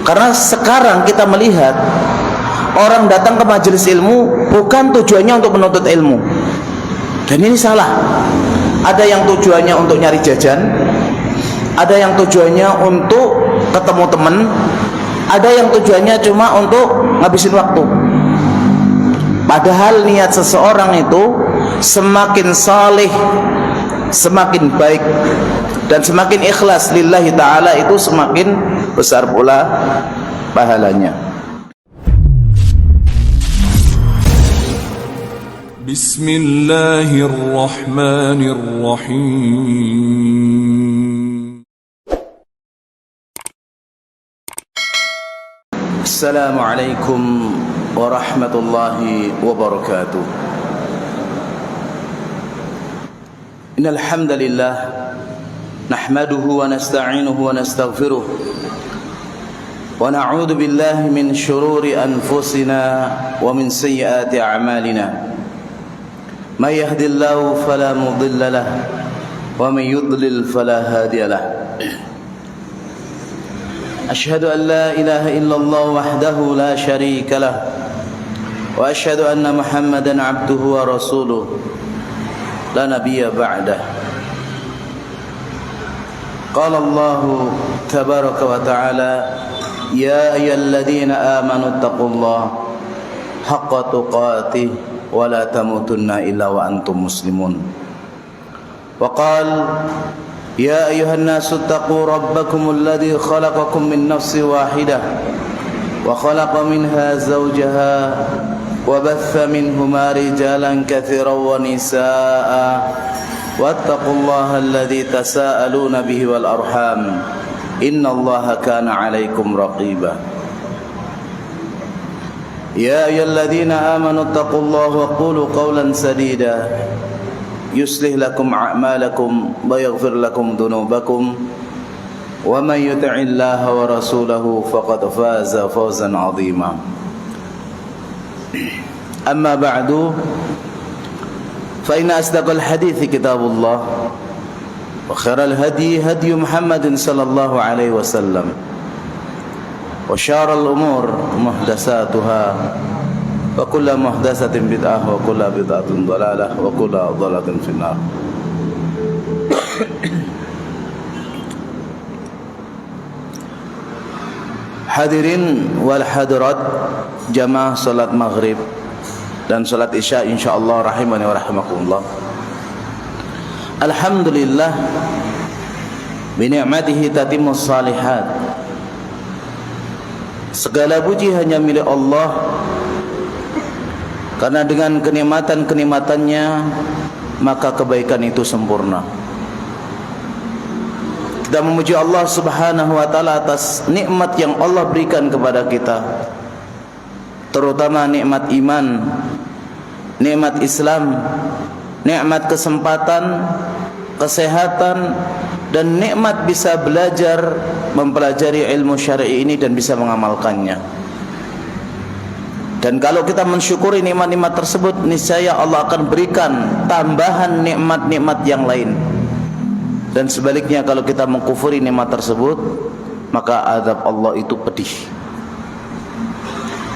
Karena sekarang kita melihat orang datang ke majelis ilmu bukan tujuannya untuk menuntut ilmu, dan ini salah. Ada yang tujuannya untuk nyari jajan, ada yang tujuannya untuk ketemu teman, ada yang tujuannya cuma untuk ngabisin waktu. Padahal niat seseorang itu semakin saleh, semakin baik, dan semakin ikhlas lillahi ta'ala, itu semakin besar pula pahalanya. Bismillahirrahmanirrahim. Assalamualaikum warahmatullahi wabarakatuh. Innal hamdalillah nahmaduhu wa nasta'inuhu wa nastaghfiruh wa na'udzu billahi min shururi anfusina wa min sayyiati a'malina. May yahdihillahu fala mudilla lahu wa may yudlil fala hadiya lahu. Ashhadu an la ilaha illallah wahdahu la syarika lahu wa ashhadu anna Muhammadan abduhu wa rasuluh la nabiyya ba'dah. Qala Allah tabaraka wa ta'ala, ya ayyuhalladzina amanu taqullaha haqqa tuqatih wa la tamutunna illa wa antum muslimun. Wa qala ya ayyuhan nasu taqu rabbakumul ladzi khalaqakum min nafsin wahidah wa khalaqa minha zawjaha wa batha minhuma rijalan katsiran wa nisaa'a wattaqullaha alladzi tasaaluna bihi wal arham innallaha kana 'alaikum raqiba. Ya ayyuhalladzina amanu taqullaha wa qulu qawlan sadida yuslih lakum a'malakum wa yaghfir lakum dhunubakum wa man yuti'illaha wa rasulahu faqad faza fawzan 'azima. Amma ba'du, fa inna asdaqal hadithi kitabullah wa khairal hadi hadi Muhammadin sallallahu alaihi wasallam wa syarrul umur muhdatsatuha wa kullu muhdatsatin bid'ah wa kullu bid'atin dhalalah wa kullu dhalalatin finnar. Hadirin wal hadirat jamaah salat maghrib dan salat isya insyaallah rahimani wa rahimakumullah. Alhamdulillah bi ni'matihi tatimmus shalihat. Segala puji hanya milik Allah, karena dengan kenikmatan-kenikmatannya maka kebaikan itu sempurna. Kita memuji Allah subhanahu wa ta'ala atas nikmat yang Allah berikan kepada kita, terutama nikmat iman, nikmat Islam, nikmat kesempatan, kesehatan, dan nikmat bisa belajar mempelajari ilmu syar'i ini dan bisa mengamalkannya. Dan kalau kita mensyukuri nikmat-nikmat tersebut, niscaya Allah akan berikan tambahan nikmat-nikmat yang lain. Dan sebaliknya, kalau kita mengkufuri nikmat tersebut, maka azab Allah itu pedih.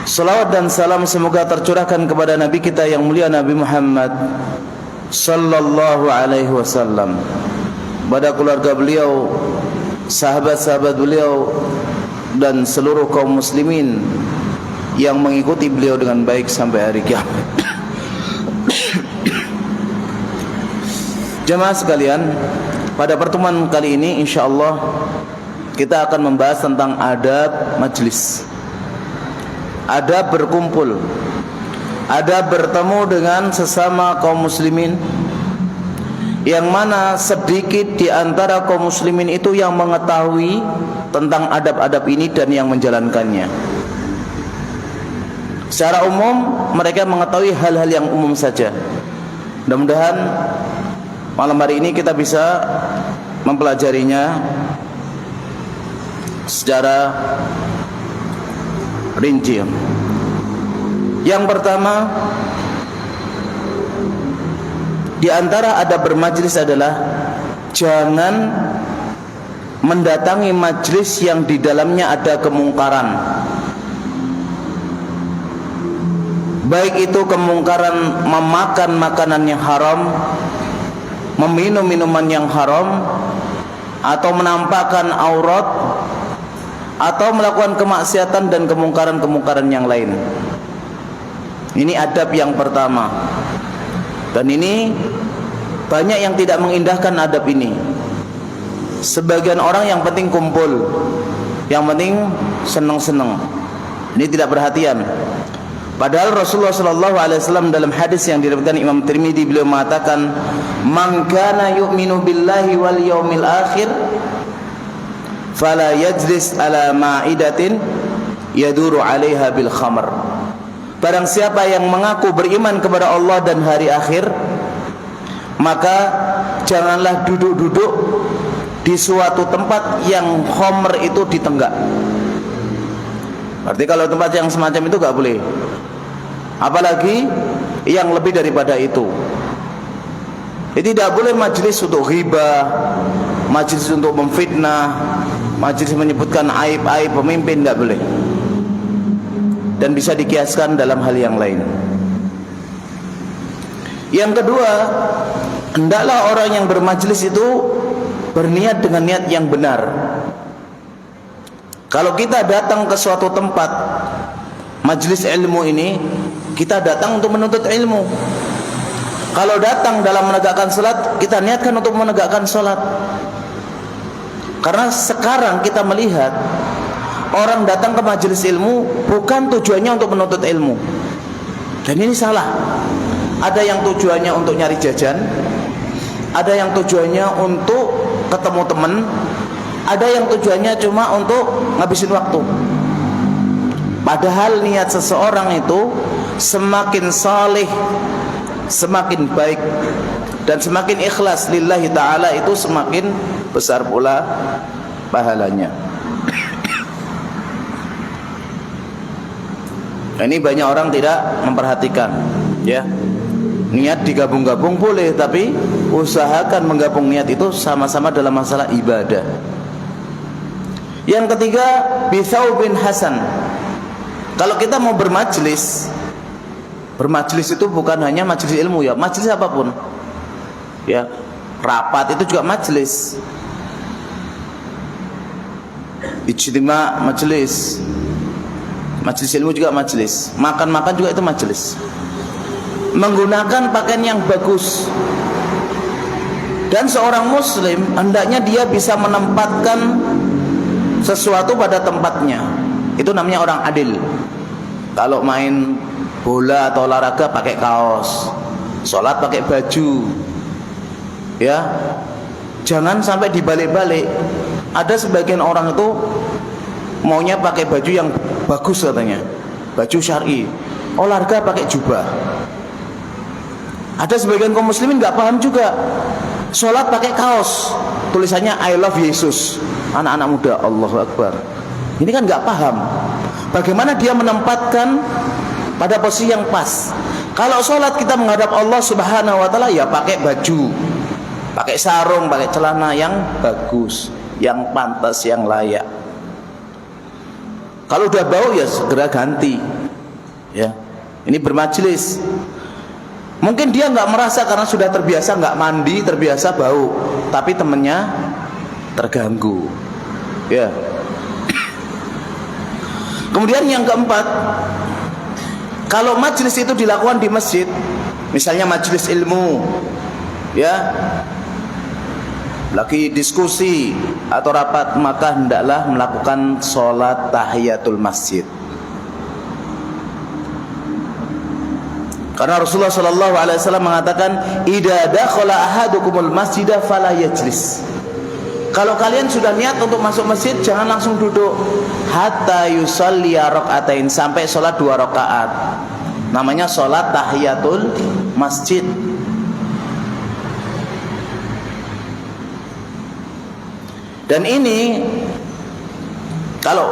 Salawat dan salam semoga tercurahkan kepada Nabi kita yang mulia, Nabi Muhammad sallallahu alaihi wasallam, pada keluarga beliau, sahabat-sahabat beliau, dan seluruh kaum muslimin yang mengikuti beliau dengan baik sampai hari kiamat. Jemaah sekalian, pada pertemuan kali ini insyaallah kita akan membahas tentang adab majlis, adab berkumpul, adab bertemu dengan sesama kaum muslimin, yang mana sedikit di antara kaum muslimin itu yang mengetahui tentang adab-adab ini dan yang menjalankannya. Secara umum mereka mengetahui hal-hal yang umum saja. Mudah-mudahan malam hari ini kita bisa mempelajarinya secara rinci. Yang pertama, di antara adab bermajlis adalah jangan mendatangi majlis yang di dalamnya ada kemungkaran, baik itu kemungkaran memakan makanan yang haram, meminum minuman yang haram, atau menampakkan aurat, atau melakukan kemaksiatan dan kemungkaran-kemungkaran yang lain. Ini adab yang pertama. Dan ini banyak yang tidak mengindahkan adab ini. Sebagian orang yang penting kumpul, yang penting senang-senang. Ini tidak perhatian. Padahal Rasulullah SAW dalam hadis yang diriwayatkan Imam Tirmidzi, beliau mengatakan, "Man kana yu'minu billahi wal yaumil akhir fala yajlis ala ma'idatin yaduru 'alaiha bil khamr." Barang siapa yang mengaku beriman kepada Allah dan hari akhir, maka janganlah duduk-duduk di suatu tempat yang khamr itu ditenggak. Berarti kalau tempat yang semacam itu gak boleh. Apalagi yang lebih daripada itu. Jadi tidak boleh majlis untuk ghibah, majlis untuk memfitnah, majlis menyebutkan aib-aib pemimpin, tidak boleh. Dan bisa dikiaskan dalam hal yang lain. Yang kedua, hendaklah orang yang bermajlis itu berniat dengan niat yang benar. Kalau kita datang ke suatu tempat majlis ilmu ini, kita datang untuk menuntut ilmu. Kalau datang dalam menegakkan salat, kita niatkan untuk menegakkan salat. Karena sekarang kita melihat orang datang ke majelis ilmu bukan tujuannya untuk menuntut ilmu. Dan ini salah. Ada yang tujuannya untuk nyari jajan, ada yang tujuannya untuk ketemu teman, ada yang tujuannya cuma untuk ngabisin waktu. Padahal niat seseorang itu semakin saleh, semakin baik, dan semakin ikhlas lillahi ta'ala, itu semakin besar pula pahalanya. Ini banyak orang tidak memperhatikan, ya. Niat digabung-gabung boleh, tapi usahakan menggabung niat itu sama-sama dalam masalah ibadah. Yang ketiga, bithaubin hasan. Kalau kita mau bermajlis itu bukan hanya majlis ilmu, ya, majlis apapun, ya, rapat itu juga majlis, ijtima majlis, majlis ilmu juga majlis, makan-makan juga itu majlis. Menggunakan pakaian yang bagus. Dan seorang muslim hendaknya dia bisa menempatkan sesuatu pada tempatnya. Itu namanya orang adil. Kalau main bola atau olahraga pakai kaos, sholat pakai baju, ya, jangan sampai dibalik-balik. Ada sebagian orang itu maunya pakai baju yang bagus katanya, baju syar'i, olahraga pakai jubah. Ada sebagian kaum muslimin nggak paham juga, sholat pakai kaos, tulisannya I love Yesus. Anak-anak muda, Allahu Akbar. Ini kan nggak paham. Bagaimana dia menempatkan pada posisi yang pas. Kalau sholat kita menghadap Allah Subhanahu Wa Taala, ya pakai baju, pakai sarung, pakai celana yang bagus, yang pantas, yang layak. Kalau udah bau ya segera ganti. Ya, ini bermajlis. Mungkin dia nggak merasa karena sudah terbiasa nggak mandi, terbiasa bau, tapi temennya terganggu. Ya. Kemudian yang keempat, kalau majelis itu dilakukan di masjid, misalnya majelis ilmu, ya, lagi diskusi atau rapat, maka hendaklah melakukan sholat tahiyatul masjid. Karena Rasulullah SAW mengatakan, "Idza dakhala ahadukumul masjidah fala yajlis." Kalau kalian sudah niat untuk masuk masjid, jangan langsung duduk. Hatta yusalli raka'atain, sampai sholat 2 rakaat. Namanya sholat tahiyatul masjid. Dan ini kalau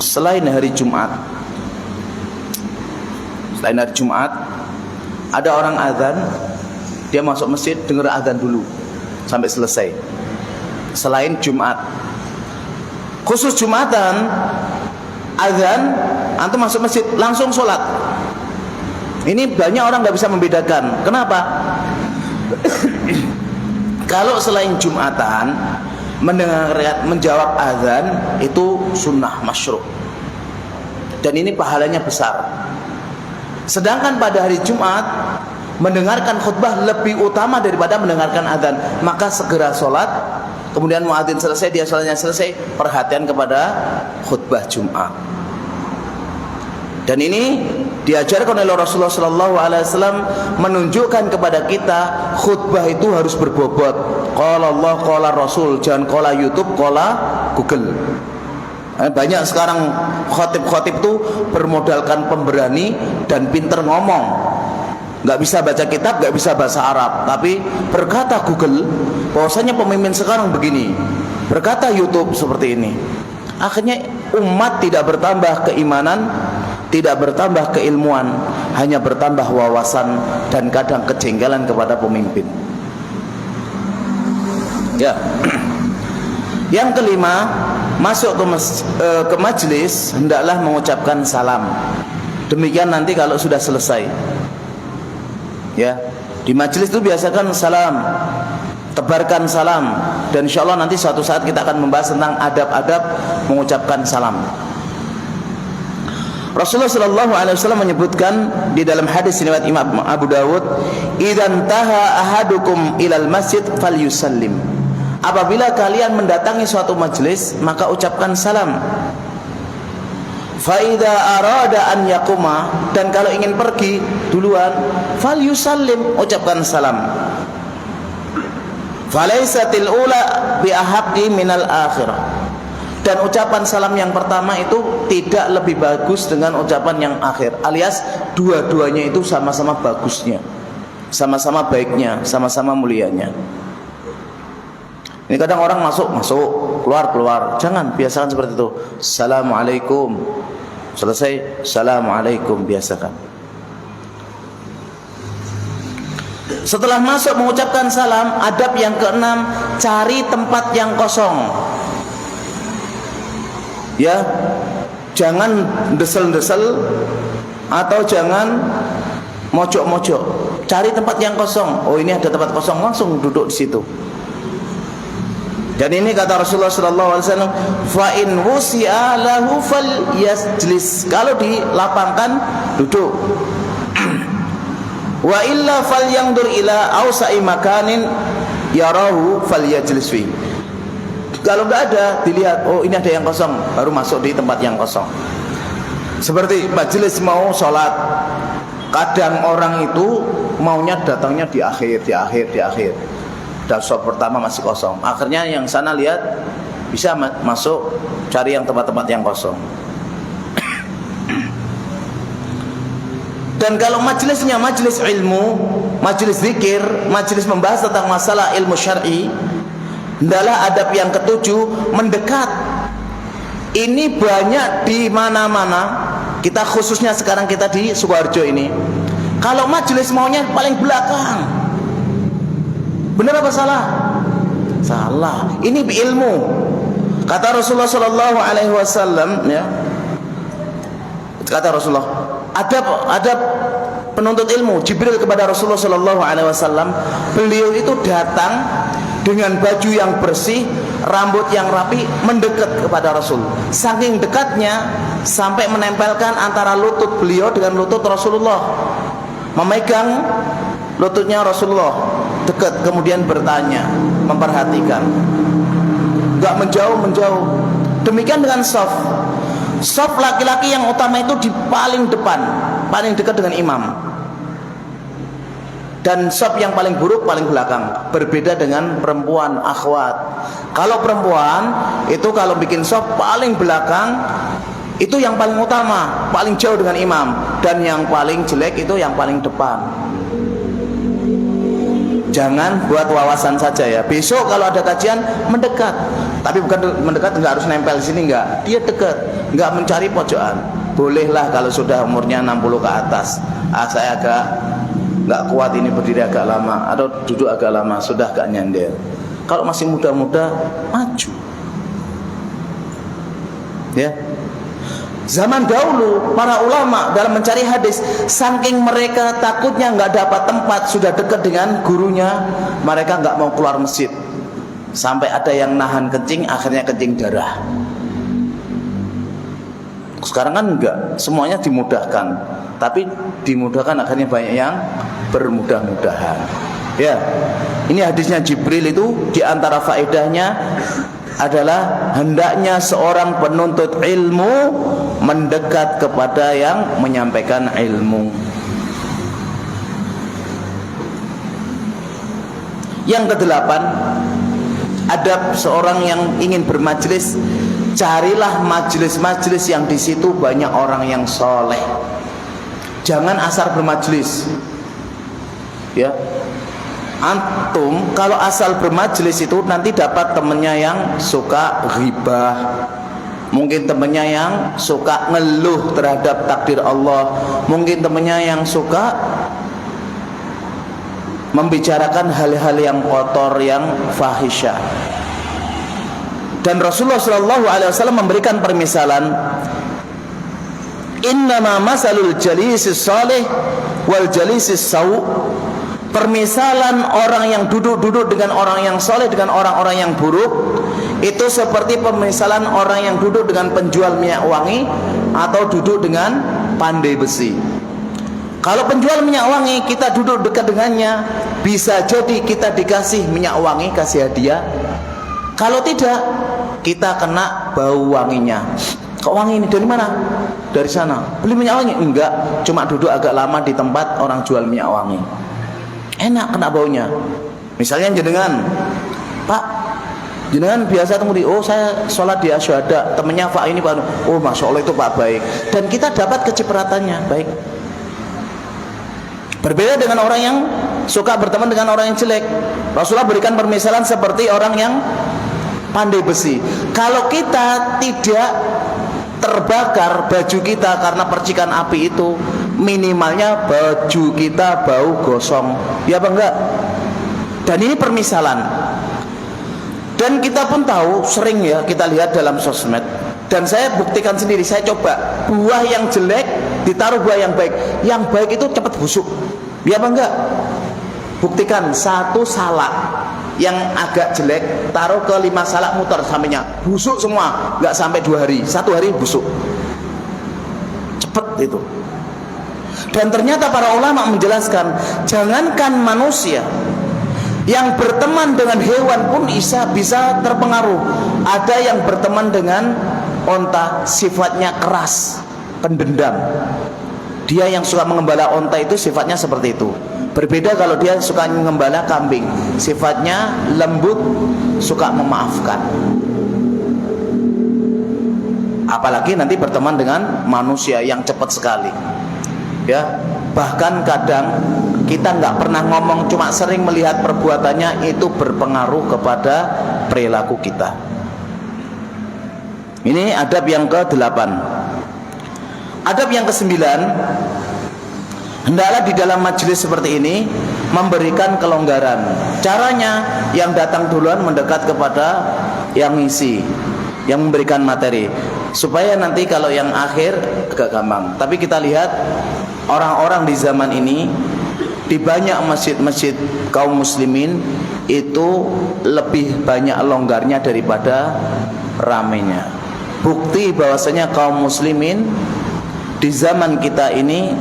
selain hari Jumat, ada orang azan, dia masuk masjid dengar azan dulu sampai selesai. selain Jumat. Khusus Jumatan, azan, antum masuk masjid langsung sholat. Ini banyak orang nggak bisa membedakan. Kenapa? Kalau selain Jumatan menjawab azan itu sunnah masyru', dan ini pahalanya besar. Sedangkan pada hari Jumat mendengarkan khutbah lebih utama daripada mendengarkan azan. Maka segera sholat, kemudian muadzin selesai, dia sholatnya selesai, perhatian kepada khutbah Jumat. Dan ini diajarkan oleh Rasulullah SAW, menunjukkan kepada kita khutbah itu harus berbobot. Qala Allah, qala Rasul, jangan qala YouTube, qala Google. Banyak sekarang khotib-khotib itu bermodalkan pemberani dan pinter ngomong, nggak bisa baca kitab, nggak bisa bahasa Arab, tapi berkata Google bahwasanya pemimpin sekarang begini, berkata YouTube seperti ini. Akhirnya umat tidak bertambah keimanan, tidak bertambah keilmuan, hanya bertambah wawasan dan kadang kejengkelan kepada pemimpin. Ya. Yang kelima, masuk ke majelis hendaklah mengucapkan salam. Demikian nanti kalau sudah selesai. Ya, di majelis itu biasakan salam, tebarkan salam, dan insyaallah nanti suatu saat kita akan membahas tentang adab-adab mengucapkan salam. Rasulullah SAW menyebutkan di dalam hadis riwayat Imam Abu Dawud, "Idzan taha ahadukum ilal masjid falyusallim." Apabila kalian mendatangi suatu majelis, maka ucapkan salam. Fa idza arada an yaquma, dan kalau ingin pergi duluan, falyusallim, ucapkan salam. Falaysatil ula bi ahaqqi minal akhirah. Dan ucapan salam yang pertama itu tidak lebih bagus dengan ucapan yang akhir, alias dua-duanya itu sama-sama bagusnya, sama-sama baiknya, sama-sama mulianya. Ini kadang orang masuk, keluar. Jangan, biasakan seperti itu. Assalamualaikum. Selesai, Assalamualaikum, biasakan. Setelah masuk mengucapkan salam, adab yang keenam, cari tempat yang kosong. Ya, jangan desel-desel atau jangan mojok-mojok. Cari tempat yang kosong. Oh, ini ada tempat kosong, langsung duduk di situ. Dan ini kata Rasulullah SAW, fa in wusi'a lahu falyajlis. Kalau dilapangkan, duduk. Wa illa falyandur ila awsa'i makanin yarahu falyajlis fi. Kalau enggak ada, dilihat, oh ini ada yang kosong, baru masuk di tempat yang kosong. Seperti majelis mau sholat, kadang orang itu maunya datangnya di akhir. Dan shop pertama masih kosong. Akhirnya yang sana lihat bisa masuk, cari yang tempat-tempat yang kosong. Dan kalau majelisnya majelis ilmu, majelis zikir, majelis membahas tentang masalah ilmu syar'i, adalah adab yang ketujuh, mendekat. Ini banyak di mana-mana. Kita khususnya sekarang kita di Sukoharjo ini. Kalau majelis maunya paling belakang. Benar apa salah? Salah. Ini ilmu. Kata Rasulullah SAW, ya. Kata Rasulullah, adab penuntut ilmu. Jibril kepada Rasulullah SAW, beliau itu datang dengan baju yang bersih, rambut yang rapi, mendekat kepada Rasul. Saking dekatnya sampai menempelkan antara lutut beliau dengan lutut Rasulullah, memegang lututnya Rasulullah, dekat, kemudian bertanya, memperhatikan, enggak menjauh. Demikian dengan saf laki-laki yang utama itu di paling depan, paling dekat dengan imam. Dan saf yang paling buruk paling belakang. Berbeda dengan perempuan, akhwat. Kalau perempuan itu kalau bikin saf paling belakang, itu yang paling utama, paling jauh dengan imam. Dan yang paling jelek itu yang paling depan. Jangan buat wawasan saja ya. Besok kalau ada kajian mendekat, tapi bukan mendekat nggak harus nempel di sini, nggak. Dia dekat, nggak mencari pojokan. Bolehlah kalau sudah umurnya 60 ke atas. Saya agak nggak kuat ini berdiri agak lama atau duduk agak lama, sudah agak nyender. Kalau masih muda-muda, maju. Ya. Zaman dahulu para ulama dalam mencari hadis, saking mereka takutnya nggak dapat tempat, sudah dekat dengan gurunya, mereka nggak mau keluar masjid. Sampai ada yang nahan kencing, akhirnya kencing darah. Sekarang kan enggak, semuanya dimudahkan. Tapi dimudahkan akhirnya banyak yang bermudah-mudahan. Ya, ini hadisnya Jibril itu diantara faedahnya adalah hendaknya seorang penuntut ilmu mendekat kepada yang menyampaikan ilmu. Yang kedelapan, adab seorang yang ingin bermajlis, carilah majlis-majlis yang di situ banyak orang yang soleh. Jangan asal bermajlis. Ya, antum kalau asal bermajlis itu nanti dapat temennya yang suka ghibah, mungkin temennya yang suka ngeluh terhadap takdir Allah, mungkin temennya yang suka membicarakan hal-hal yang kotor, yang fahisyah. Dan Rasulullah SAW memberikan permisalan, innama masalul jalisis salih wal jalisis sau. Permisalan orang yang duduk-duduk dengan orang yang soleh dengan orang-orang yang buruk itu seperti permisalan orang yang duduk dengan penjual minyak wangi atau duduk dengan pandai besi. Kalau penjual minyak wangi kita duduk dekat dengannya, bisa jadi kita dikasih minyak wangi, kasih hadiah. Kalau tidak, kita kena bau wanginya. Kok wangi ini dari mana? Dari sana. Beli minyak wangi? Enggak, cuma duduk agak lama di tempat orang jual minyak wangi. Enak kena baunya. Misalnya jenengan, Pak, jenengan biasa tunggu di, oh saya sholat di asyhada, temennya Pak ini Pak, oh masya Allah itu Pak baik, dan kita dapat kecipratannya baik. Berbeda dengan orang yang suka berteman dengan orang yang jelek. Rasulullah berikan permisalan seperti orang yang pandai besi. Kalau kita tidak terbakar baju kita karena percikan api itu, minimalnya baju kita bau gosong, ya apa enggak? Dan ini permisalan. Dan kita pun tahu, sering ya kita lihat dalam sosmed, dan saya buktikan sendiri, saya coba buah yang jelek ditaruh buah yang baik. Yang baik itu cepat busuk, ya apa enggak? Buktikan, satu salak yang agak jelek taruh ke 5 salak, muter sampingnya, busuk semua, nggak sampai 2 hari, 1 hari busuk, cepet itu. Dan ternyata para ulama menjelaskan, jangankan manusia, yang berteman dengan hewan pun bisa terpengaruh. Ada yang berteman dengan onta, sifatnya keras, pendendam. Dia yang suka mengembala onta itu sifatnya seperti itu. Berbeda kalau dia suka mengembala kambing, sifatnya lembut, suka memaafkan. Apalagi nanti berteman dengan manusia yang cepat sekali. Ya, bahkan kadang kita nggak pernah ngomong, cuma sering melihat perbuatannya, itu berpengaruh kepada perilaku kita. Ini adab yang ke-8. Adab yang ke-9, hendaklah di dalam majelis seperti ini memberikan kelonggaran. Caranya, yang datang duluan mendekat kepada yang ngisi, yang memberikan materi, supaya nanti kalau yang akhir agak gampang. Tapi kita lihat orang-orang di zaman ini, di banyak masjid-masjid kaum muslimin itu lebih banyak longgarnya daripada ramenya. Bukti bahwasanya kaum muslimin di zaman kita ini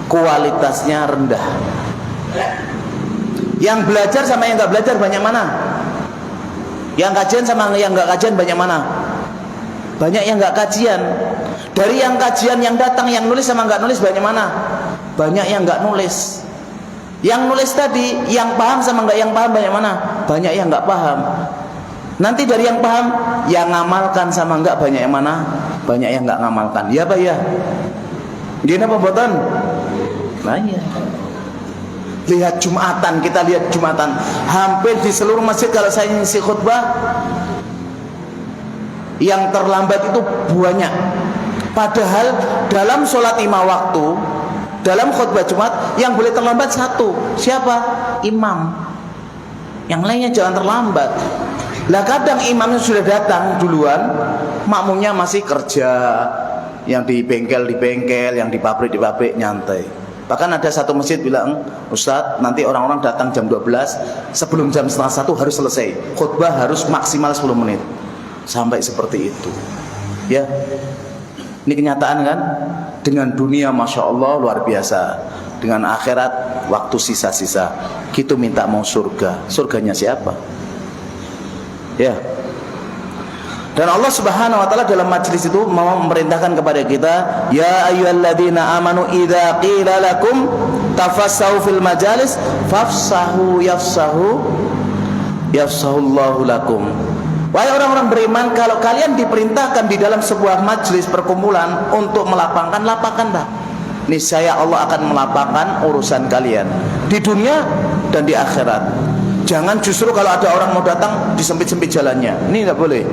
kualitasnya rendah. Yang belajar sama yang nggak belajar banyak mana? Yang kajian sama yang nggak kajian banyak mana? Banyak yang nggak kajian. Dari yang kajian yang datang, yang nulis sama nggak nulis banyak mana? Banyak yang nggak nulis. Yang nulis tadi, yang paham sama nggak yang paham banyak mana? Banyak yang nggak paham. Nanti dari yang paham, yang ngamalkan sama nggak banyak yang mana? Banyak yang nggak ngamalkan. Ya Pak ya. Gini apa boten? Nah ya. Lihat Jumatan, kita lihat Jumatan, hampir di seluruh masjid kalau saya ngisi khutbah, yang terlambat itu banyak. Padahal dalam sholat 5 waktu, dalam khutbah Jumat, yang boleh terlambat 1. Siapa? Imam. yang lainnya jangan terlambat. Lah kadang imamnya sudah datang duluan, makmumnya masih kerja, yang di bengkel, yang di pabrik nyantai. Bahkan ada satu masjid bilang, Ustadz, nanti orang-orang datang jam 12, sebelum jam setengah 1 harus selesai. Khutbah harus maksimal 10 menit. Sampai seperti itu. Ya, ini kenyataan kan? Dengan dunia Masya Allah luar biasa. Dengan akhirat waktu sisa-sisa. Gitu minta mau surga. Surganya siapa? Ya. Dan Allah Subhanahu wa taala dalam majlis itu mau memerintahkan kepada kita, ya ayyuhalladzina amanu idza qila lakum tafassahu fil majalis fafsahu yafsahullahu lakum. Wahai orang-orang beriman, kalau kalian diperintahkan di dalam sebuah majlis perkumpulan untuk melapangkan, lapangkanlah. Niscaya Allah akan melapangkan urusan kalian di dunia dan di akhirat. Jangan justru kalau ada orang mau datang disempit-sempit jalannya. Ini enggak boleh.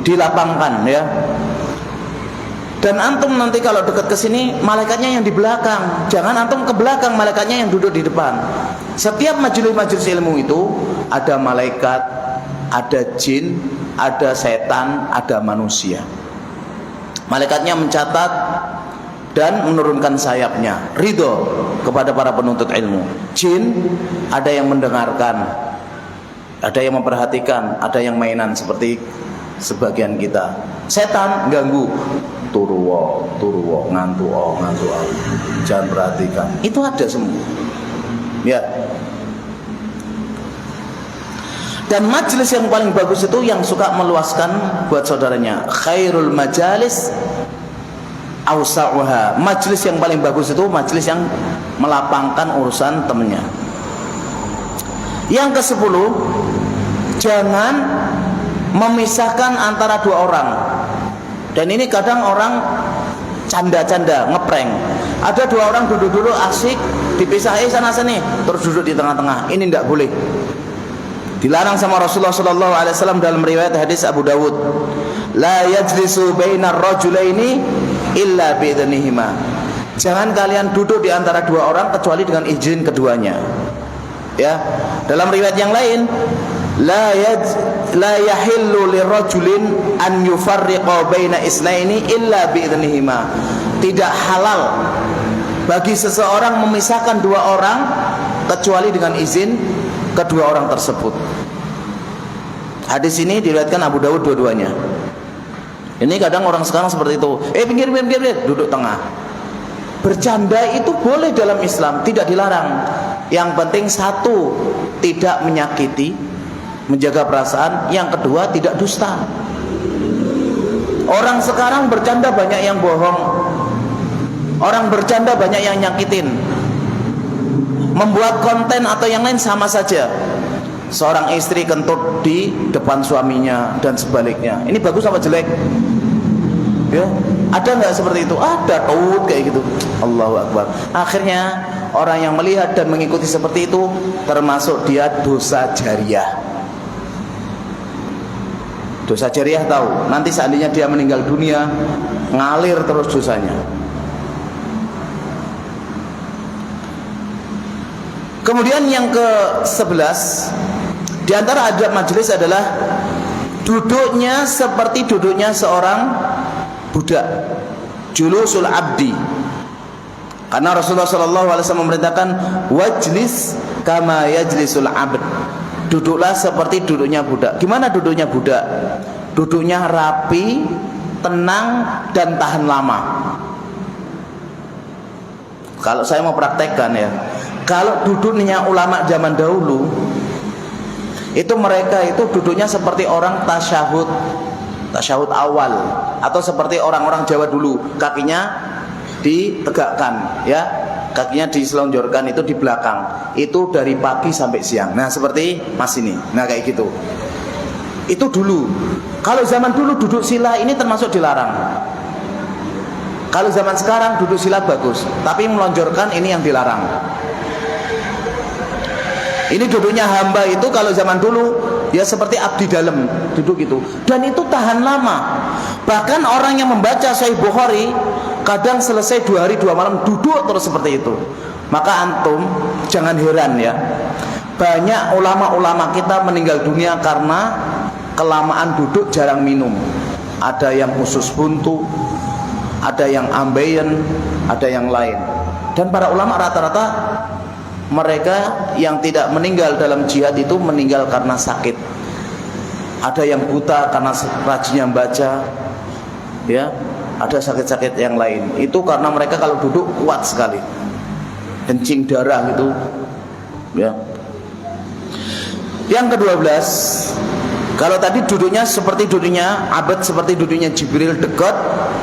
Dilapangkan ya. Dan antum nanti kalau dekat ke sini malaikatnya yang di belakang. Jangan antum ke belakang, malaikatnya yang duduk di depan. Setiap majelis-majelis ilmu itu ada malaikat, ada jin, ada setan, ada manusia. Malaikatnya mencatat dan menurunkan sayapnya, ridho kepada para penuntut ilmu. Jin ada yang mendengarkan, ada yang memperhatikan, ada yang mainan seperti sebagian kita. Setan ganggu, turu ngantuk, jangan perhatikan. Itu ada semua. Ya. Dan majelis yang paling bagus itu yang suka meluaskan buat saudaranya. Khairul majalis awsa'uha. Majelis yang paling bagus itu majelis yang melapangkan urusan temannya. Yang ke-10, jangan memisahkan antara dua orang. Dan ini kadang orang canda-canda, ngeprank. Ada dua orang duduk-duduk asik, dipisahin sana sini, terus duduk di tengah-tengah. Ini tidak boleh. Dilarang sama Rasulullah sallallahu alaihi wasallam dalam riwayat hadis Abu Dawud. La yajlisu bainar rajulaini illa biidznihima. Jangan kalian duduk di antara dua orang kecuali dengan izin keduanya. Ya. Dalam riwayat yang lain, la yahillu lirajulin an yufarriqa baina isnaini illa biidznihima. Tidak halal bagi seseorang memisahkan dua orang kecuali dengan izin kedua orang tersebut. Hadis ini diriwayatkan Abu Dawud dua-duanya. Ini kadang orang sekarang seperti itu. Pinggir, duduk tengah. Bercanda itu boleh dalam Islam, tidak dilarang. Yang penting satu, tidak menyakiti, menjaga perasaan. Yang kedua, tidak dusta. Orang sekarang bercanda banyak yang bohong. Orang bercanda banyak yang nyakitin. Membuat konten atau yang lain sama saja. Seorang istri kentut di depan suaminya dan sebaliknya. Ini bagus apa jelek? Ya, ada nggak seperti itu? Ada, taut kayak gitu. Allahu Akbar. Akhirnya orang yang melihat dan mengikuti seperti itu termasuk dia dosa jariah. Dosa jariah tahu. Nanti seandainya dia meninggal dunia, ngalir terus dosanya. Kemudian yang ke-11, di antara adab majelis adalah duduknya seperti duduknya seorang budak, julusul abdi. Karena Rasulullah SAW memerintahkan wajlis kama yajlisul abd. Duduklah seperti duduknya budak. Gimana duduknya budak? Duduknya rapi, tenang dan tahan lama. Kalau saya mau praktekkan ya, kalau duduknya ulama zaman dahulu, itu mereka itu duduknya seperti orang tasyahud awal, atau seperti orang-orang Jawa dulu, kakinya ditegakkan, ya, kakinya diselonjorkan itu di belakang, itu dari pagi sampai siang. Nah seperti mas ini, nah kayak gitu. Itu dulu. Kalau zaman dulu duduk sila ini termasuk dilarang. Kalau zaman sekarang duduk sila bagus, tapi melonjorkan ini yang dilarang. Ini duduknya hamba itu kalau zaman dulu ya seperti abdi dalam duduk itu, dan itu tahan lama. Bahkan orang yang membaca Sahih Bukhari kadang selesai 2 hari 2 malam duduk terus seperti itu. Maka antum jangan heran ya, banyak ulama-ulama kita meninggal dunia karena kelamaan duduk, jarang minum. Ada yang usus buntu, ada yang ambeien, ada yang lain. Dan para ulama rata-rata mereka yang tidak meninggal dalam jihad itu meninggal karena sakit. Ada yang buta karena rajinnya membaca, ya. Ada sakit-sakit yang lain. Itu karena mereka kalau duduk kuat sekali, kencing darah gitu, ya. Yang ke-12, kalau tadi duduknya seperti duduknya abad, seperti duduknya Jibril, dekat,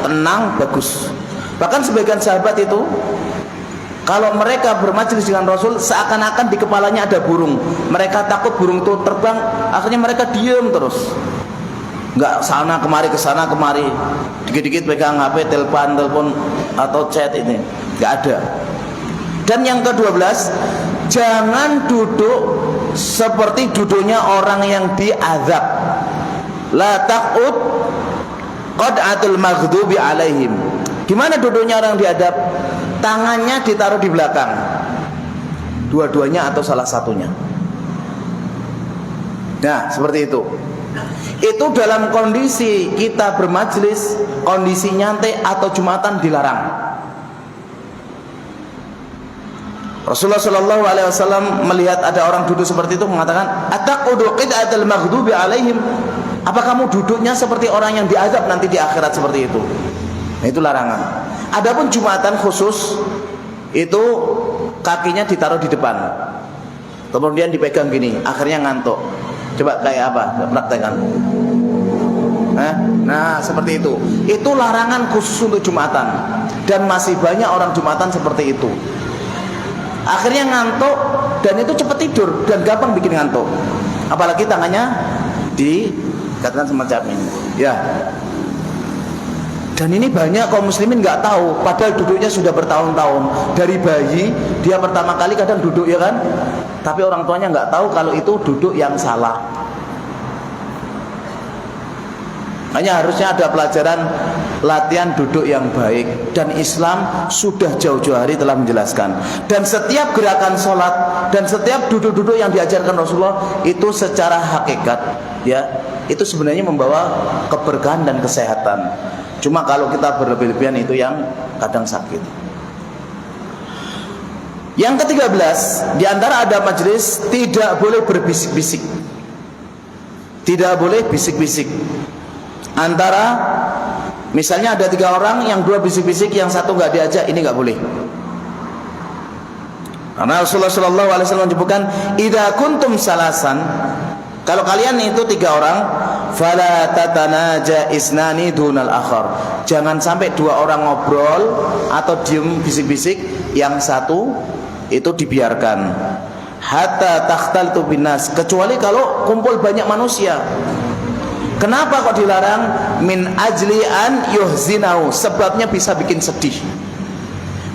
tenang, bagus. Bahkan sebagian sahabat itu kalau mereka bermajelis dengan Rasul seakan-akan di kepalanya ada burung. Mereka takut burung itu terbang, akhirnya mereka diam terus. Enggak sana kemari, ke sana kemari. Dikit-dikit pegang HP, telepon atau chat ini. Enggak ada. Dan yang ke-12, jangan duduk seperti duduknya orang yang diazab. La taqud qad'atul maghdubi alaihim. Gimana duduknya orang diadab? Tangannya ditaruh di belakang, dua-duanya atau salah satunya. Nah, seperti itu. Itu dalam kondisi kita bermajelis, kondisi nyantai atau jumatan dilarang. Rasulullah Shallallahu Alaihi Wasallam melihat ada orang duduk seperti itu mengatakan, "Ataqudu qid'atal maghdubi alaihim." Apa kamu duduknya seperti orang yang diazab nanti di akhirat seperti itu? Nah, itu larangan. Adapun jumatan khusus itu kakinya ditaruh di depan, kemudian dipegang gini, akhirnya ngantuk. Coba kayak apa? Praktekkan. Nah, seperti itu. Itu larangan khusus untuk jumatan. Dan masih banyak orang jumatan seperti itu. Akhirnya ngantuk dan itu cepat tidur dan gampang bikin ngantuk. Apalagi tangannya dikatakan semacam ini. Ya. Dan ini banyak kaum muslimin nggak tahu, padahal duduknya sudah bertahun-tahun. Dari bayi dia pertama kali kadang duduk, ya kan? Tapi orang tuanya nggak tahu kalau itu duduk yang salah. Hanya harusnya ada pelajaran latihan duduk yang baik. Dan Islam sudah jauh-jauh hari telah menjelaskan. Dan setiap gerakan sholat dan setiap duduk-duduk yang diajarkan Rasulullah itu secara hakikat, ya, itu sebenarnya membawa keberkahan dan kesehatan. Cuma kalau kita berlebih-lebihan itu yang kadang sakit. Yang ke-13, di antara adab majelis tidak boleh berbisik-bisik. Tidak boleh bisik-bisik. Antara misalnya ada 3 orang, yang 2 bisik-bisik, yang 1 nggak diajak, ini nggak boleh. Karena Rasulullah Shallallahu Alaihi Wasallam menyebutkan, "Idza kuntum salasan." Kalau kalian itu 3 orang, fala tatanaja isnani dunal akhar. Jangan sampai 2 orang ngobrol atau diem bisik-bisik, yang 1 itu dibiarkan. Hatta takhtaltu binas, kecuali kalau kumpul banyak manusia. Kenapa kok dilarang? Min ajli an yuhzinau, sebabnya bisa bikin sedih.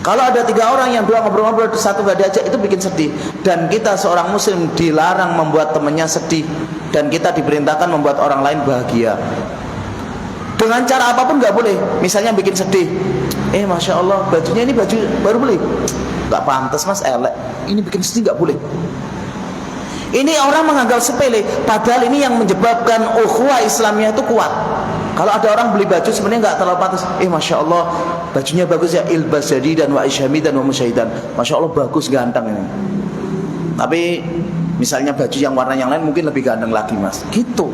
Kalau ada 3 orang, yang 2 ngobrol-ngobrol, 1 gak diajak, itu bikin sedih. Dan kita seorang muslim dilarang membuat temannya sedih, dan kita diperintahkan membuat orang lain bahagia. Dengan cara apapun gak boleh. Misalnya bikin sedih, Masya Allah, bajunya ini baju baru beli, gak pantas mas, elek. Ini bikin sedih, gak boleh. Ini orang menganggap sepele, padahal ini yang menyebabkan ukhuwah Islamiyah itu kuat. Kalau ada orang beli baju sebenarnya nggak terlalu pantas, Masya Allah, bajunya bagus ya, ilbas jadi dan wa isyamidan wa musyahidan. Masya Allah, bagus, ganteng ini. Tapi misalnya baju yang warna yang lain mungkin lebih ganteng lagi mas, gitu.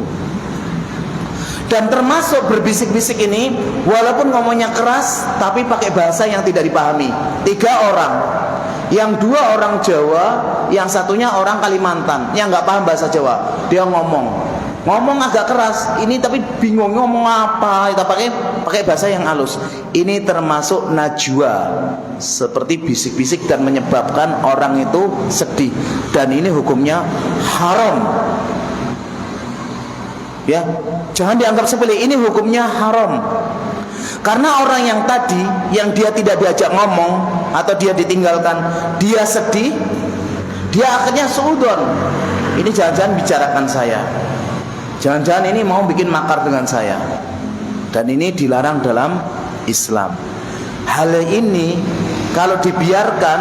Dan termasuk berbisik-bisik ini, walaupun ngomongnya keras, tapi pakai bahasa yang tidak dipahami. 3 orang, yang 2 orang Jawa, yang 1-nya orang Kalimantan, yang nggak paham bahasa Jawa. Dia ngomong agak keras, ini tapi bingung ngomong apa. Kita pakai bahasa yang halus. Ini termasuk najwa, seperti bisik-bisik dan menyebabkan orang itu sedih. Dan ini hukumnya haram. Ya, jangan dianggap sepele, ini hukumnya haram. Karena orang yang tadi, yang dia tidak diajak ngomong atau dia ditinggalkan, dia sedih, dia akhirnya suudon. Ini jangan-jangan bicarakan saya, jangan-jangan ini mau bikin makar dengan saya. Dan ini dilarang dalam Islam. Hal ini Kalau dibiarkan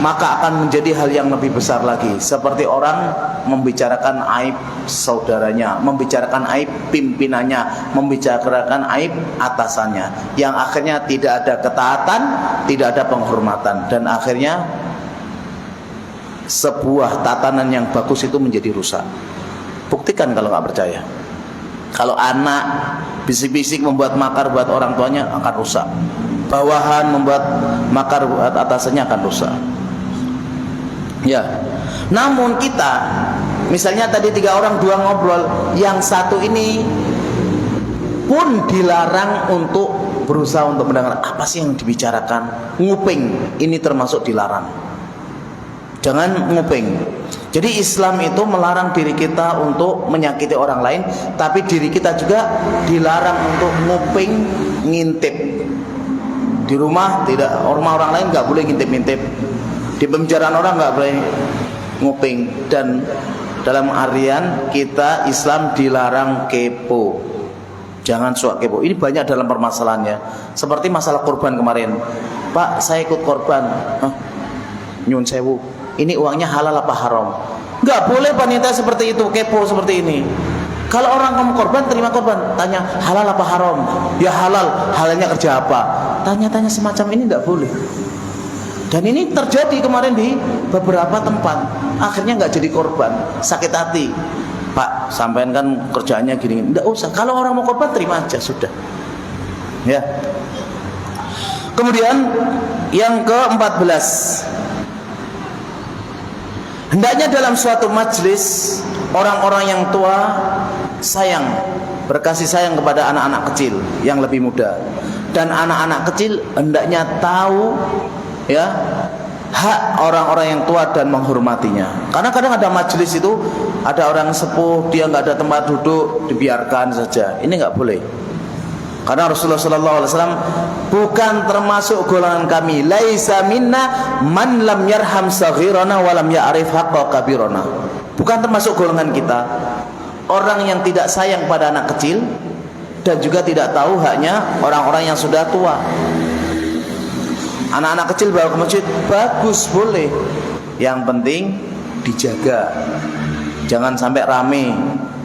maka akan menjadi hal yang lebih besar lagi, seperti orang membicarakan aib saudaranya, membicarakan aib pimpinannya, membicarakan aib atasannya, yang akhirnya tidak ada ketaatan, tidak ada penghormatan, dan akhirnya sebuah tatanan yang bagus itu menjadi rusak. Buktikan kalau nggak percaya. Kalau anak bisik-bisik membuat makar buat orang tuanya akan rusak. Bawahan membuat makar buat atasannya akan rusak. Ya. Namun kita, misalnya tadi 3 orang 2 ngobrol, yang satu ini pun dilarang untuk berusaha untuk mendengar apa sih yang dibicarakan. Nguping, ini termasuk dilarang. Jangan nguping. Jadi Islam itu melarang diri kita untuk menyakiti orang lain, tapi diri kita juga dilarang untuk nguping, ngintip. Di rumah tidak, orang lain nggak boleh ngintip-ngintip. Di pembicaraan orang nggak boleh nguping. Dan dalam artian kita Islam dilarang kepo. Jangan suka kepo. Ini banyak dalam permasalahannya. Seperti masalah korban kemarin. Pak, saya ikut korban. Nyun sewu. Ini uangnya halal apa haram? Nggak boleh panitia seperti itu, kepo seperti ini. Kalau orang kamu korban, terima korban, tanya halal apa haram? Ya halal, halalnya kerja apa? Tanya-tanya semacam ini nggak boleh. Dan ini terjadi kemarin di beberapa tempat. Akhirnya nggak jadi korban, sakit hati. Pak, sampean kan kerjaannya gini, nggak usah. Kalau orang mau korban, terima aja sudah. Ya. Kemudian yang ke-14. Hendaknya dalam suatu majlis orang-orang yang tua sayang, berkasih sayang kepada anak-anak kecil yang lebih muda, dan anak-anak kecil hendaknya tahu ya hak orang-orang yang tua dan menghormatinya. Karena kadang ada majlis itu ada orang sepuh, dia nggak ada tempat duduk, dibiarkan saja. Ini nggak boleh. Karena Rasulullah SAW bukan termasuk golongan kami. Laisa minna man lam yarham saghirana wa lam ya'rif haqqa kabirana. Bukan termasuk golongan kita orang yang tidak sayang pada anak kecil dan juga tidak tahu haknya orang-orang yang sudah tua. Anak-anak kecil bawa ke masjid bagus, boleh. Yang penting dijaga. Jangan sampai rame,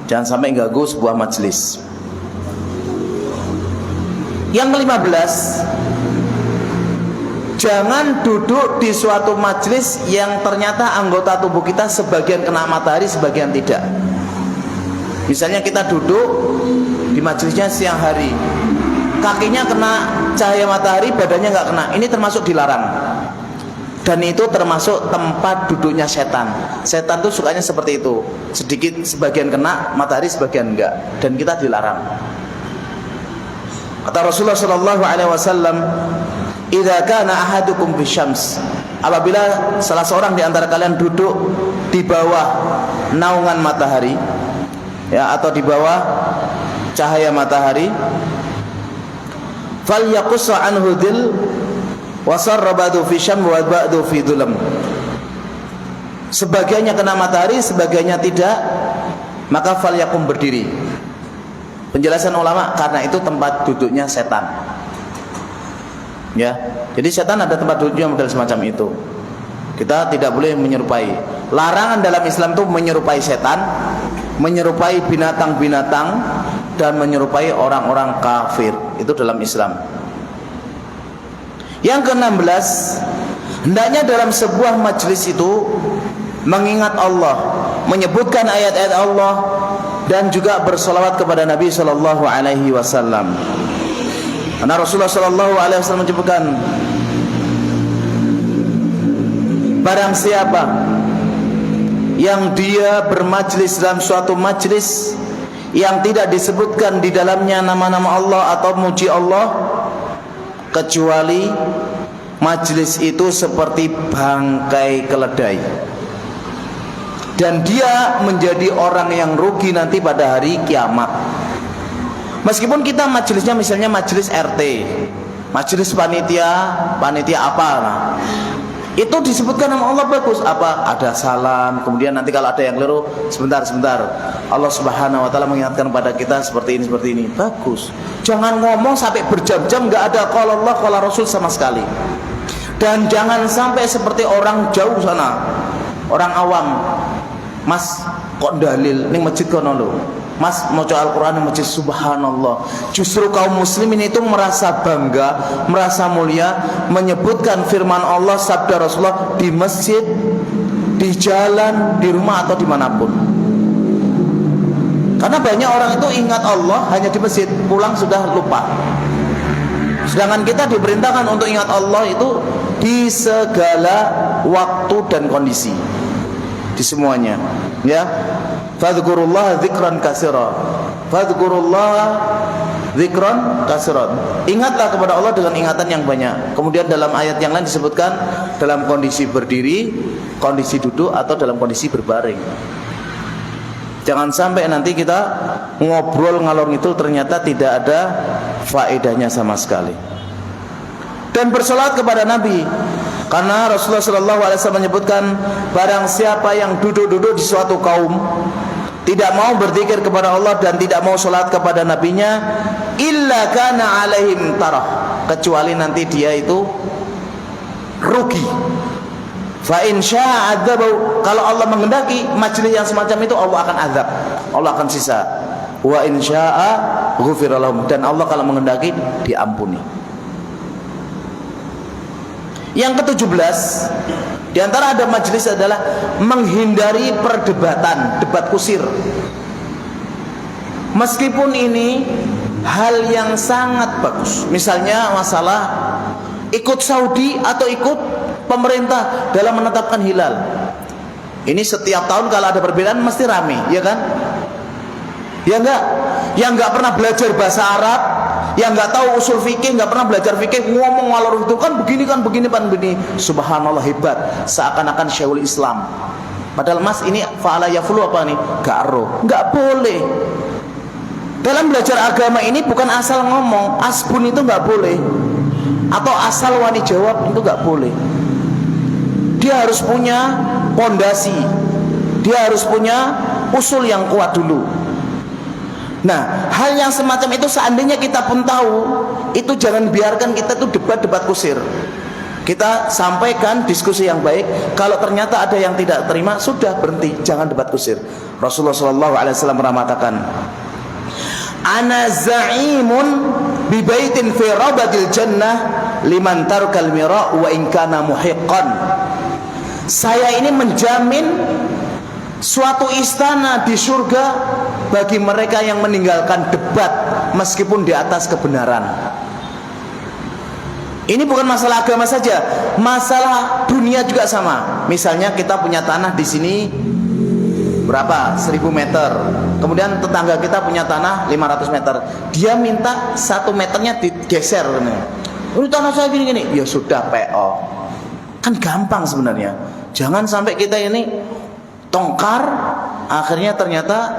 jangan sampai ganggu sebuah majelis. Yang ke-15, jangan duduk di suatu majelis yang ternyata anggota tubuh kita sebagian kena matahari, sebagian tidak. Misalnya kita duduk di majelisnya siang hari, kakinya kena cahaya matahari, badannya nggak kena. Ini termasuk dilarang. Dan itu termasuk tempat duduknya setan. Setan tuh sukanya seperti itu. Sedikit sebagian kena matahari, sebagian enggak. Dan kita dilarang. Kata Rasulullah sallallahu alaihi wasallam, "Idza kana ahadukum bisyams." Apabila salah seorang di antara kalian duduk di bawah naungan matahari, ya, atau di bawah cahaya matahari, falyaqus anhu dhil wa sarrabadu fi syam wa ba'du fi dhulam. Sebagiannya kena matahari, sebagiannya tidak, maka falyakum, berdiri. Penjelasan ulama, karena itu tempat duduknya setan. Ya, jadi setan ada tempat duduknya model semacam itu. Kita tidak boleh menyerupai. Larangan dalam Islam itu menyerupai setan, menyerupai binatang-binatang, dan menyerupai orang-orang kafir. Itu dalam Islam. Yang ke-16, hendaknya dalam sebuah majelis itu mengingat Allah, menyebutkan ayat-ayat Allah, dan juga bersolawat kepada Nabi Sallallahu Alaihi Wasallam. Karena Rasulullah Sallallahu Alaihi Wasallam menyebutkan, barang siapa yang dia bermajlis dalam suatu majlis yang tidak disebutkan di dalamnya nama-nama Allah atau muji Allah, kecuali majlis itu seperti bangkai keledai, dan dia menjadi orang yang rugi nanti pada hari kiamat. Meskipun kita majelisnya misalnya majelis RT, majelis panitia apa, nah, itu disebutkan nama Allah, bagus. Apa? Ada salam. Kemudian nanti kalau ada yang keliru, sebentar, Allah Subhanahu Wa Taala mengingatkan pada kita seperti ini, bagus. Jangan ngomong sampai berjam-jam nggak ada qala Allah qala Rasul sama sekali. Dan jangan sampai seperti orang jauh sana, orang awam. Mas, kok dalil ning masjid kono lho. Mas maca Al-Qur'an ning masjid, subhanallah. Justru kaum muslimin itu merasa bangga, merasa mulia menyebutkan firman Allah, sabda Rasulullah di masjid, di jalan, di rumah atau dimanapun. Karena banyak orang itu ingat Allah hanya di masjid, pulang sudah lupa. Sedangkan kita diperintahkan untuk ingat Allah itu di segala waktu dan kondisi, di semuanya, ya. Fadhkurullaha dzikran katsira. Fadhkurullaha dzikran katsiran. Ingatlah kepada Allah dengan ingatan yang banyak. Kemudian dalam ayat yang lain disebutkan dalam kondisi berdiri, kondisi duduk atau dalam kondisi berbaring. Jangan sampai nanti kita ngobrol ngalor ngidul ternyata tidak ada faedahnya sama sekali. Dan bersolat kepada Nabi, karena Rasulullah SAW menyebutkan barang siapa yang duduk-duduk di suatu kaum tidak mau berzikir kepada Allah dan tidak mau solat kepada nabinya, illa kana alaihim tarah, kecuali nanti dia itu rugi. Fa in syaa'a adzabahu, kalau Allah menghendaki majlis yang semacam itu Allah akan azab, Allah akan sisa. Wa in syaa'a ghufira lahum, dan Allah kalau menghendaki diampuni. Yang ke-17 di antara adab majlis adalah menghindari perdebatan, debat kusir. Meskipun ini hal yang sangat bagus. Misalnya masalah ikut Saudi atau ikut pemerintah dalam menetapkan hilal. Ini setiap tahun kalau ada perbedaan mesti rame, ya kan? Ya enggak? Yang enggak pernah belajar bahasa Arab, yang enggak tahu usul fikih, enggak pernah belajar fikih, ngomong ngalor itu kan begini kan begini. Subhanallah, hebat, seakan-akan Syekhul Islam. Padahal mas ini fa'ala yafulu apa nih? Gak boleh. Dalam belajar agama ini bukan asal ngomong, asbun itu enggak boleh, atau asal wani jawab itu enggak boleh. Dia harus punya pondasi, dia harus punya usul yang kuat dulu. Nah, hal yang semacam itu seandainya kita pun tahu, itu jangan biarkan kita tuh debat-debat kusir. Kita sampaikan diskusi yang baik. Kalau ternyata ada yang tidak terima, sudah berhenti, jangan debat kusir. Rasulullah SAW pernah mengatakan, ana za'imun bi baitin fi rabadil jannah liman tarkal mira wa in kana muhiqqan. Saya ini menjamin suatu istana di surga bagi mereka yang meninggalkan debat meskipun di atas kebenaran. Ini bukan masalah agama saja, masalah dunia juga sama. Misalnya kita punya tanah di sini berapa? 1000 meter. Kemudian tetangga kita punya tanah 500 meter. Dia minta 1 meternya digeser. Ini tanah saya gini-gini. Ya sudah PO. Kan gampang sebenarnya. Jangan sampai kita ini tongkar, akhirnya ternyata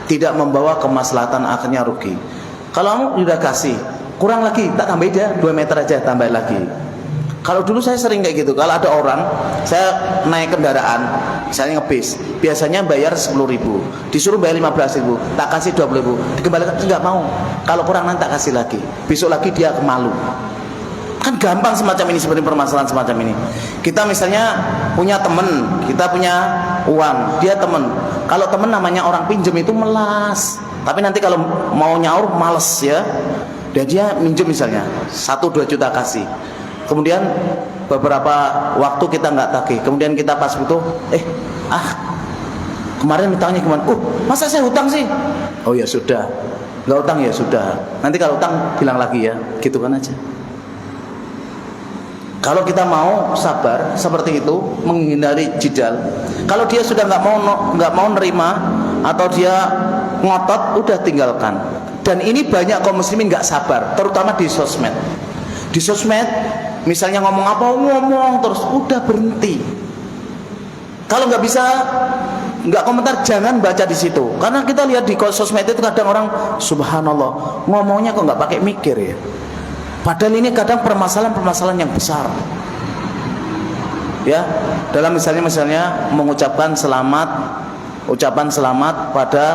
tidak membawa kemaslahatan, akhirnya rugi. Kalau kamu sudah kasih, kurang lagi, tak tambah aja 2 meter aja, tambah lagi. Kalau dulu saya sering kayak gitu. Kalau ada orang, saya naik kendaraan, misalnya ngebis, biasanya bayar 10.000, disuruh bayar 15.000, tak kasih 20.000, dikembalikan, enggak mau. Kalau kurang nanti tak kasih lagi, besok lagi dia kemalu. Kan gampang semacam ini, sebenarnya permasalahan semacam ini. Kita misalnya punya teman, kita punya uang, dia teman. Kalau teman namanya orang pinjam itu melas, tapi nanti kalau mau nyaur males ya. Dan dia minjem misalnya 1-2 juta kasih. Kemudian beberapa waktu kita nggak tagih. Kemudian kita pas butuh, kemarin utangnya gimana? Masa saya hutang sih? Oh ya sudah, nggak utang ya sudah. Nanti kalau utang bilang lagi ya, gitu kan aja. Kalau kita mau sabar seperti itu, menghindari jidal. Kalau dia sudah nggak mau nerima atau dia ngotot, udah tinggalkan. Dan ini banyak kaum muslimin nggak sabar, terutama di sosmed. Di sosmed, misalnya ngomong apa, ngomong terus, udah berhenti. Kalau nggak bisa, nggak komentar, jangan baca di situ. Karena kita lihat di sosmed itu kadang orang, subhanallah, ngomongnya kok nggak pakai mikir ya. Padahal ini kadang permasalahan-permasalahan yang besar. Ya, dalam misalnya mengucapkan ucapan selamat pada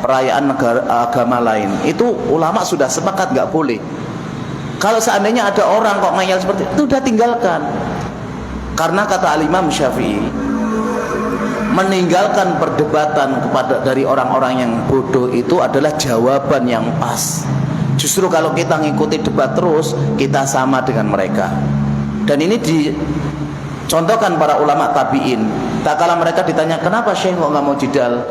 perayaan agama lain. Itu ulama sudah sepakat nggak boleh. Kalau seandainya ada orang kok ngeyel seperti itu, udah tinggalkan. Karena kata Al-Imam Syafi'i, meninggalkan perdebatan kepada dari orang-orang yang bodoh itu adalah jawaban yang pas. Justru kalau kita ngikuti debat terus, kita sama dengan mereka. Dan ini dicontohkan para ulama tabi'in. Tak kala mereka ditanya, kenapa Syekh kok nggak mau jidal?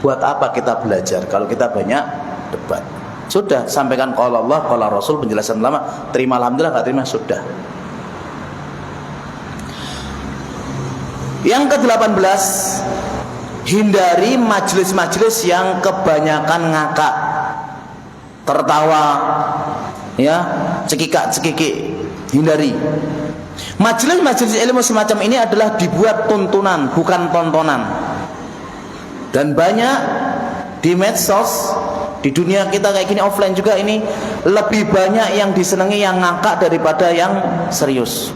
Buat apa kita belajar kalau kita banyak debat? Sudah, sampaikan qala Allah, qala Rasul, penjelasan ulama, terima alhamdulillah, nggak terima sudah. Yang ke-18, hindari majelis-majelis yang kebanyakan ngakak, tertawa, ya, cekikak-cekikik. Hindari. Majelis-majelis ilmu semacam ini adalah dibuat tuntunan, bukan tontonan. Dan banyak di medsos, di dunia kita kayak gini, offline juga ini lebih banyak yang disenangi yang ngakak daripada yang serius.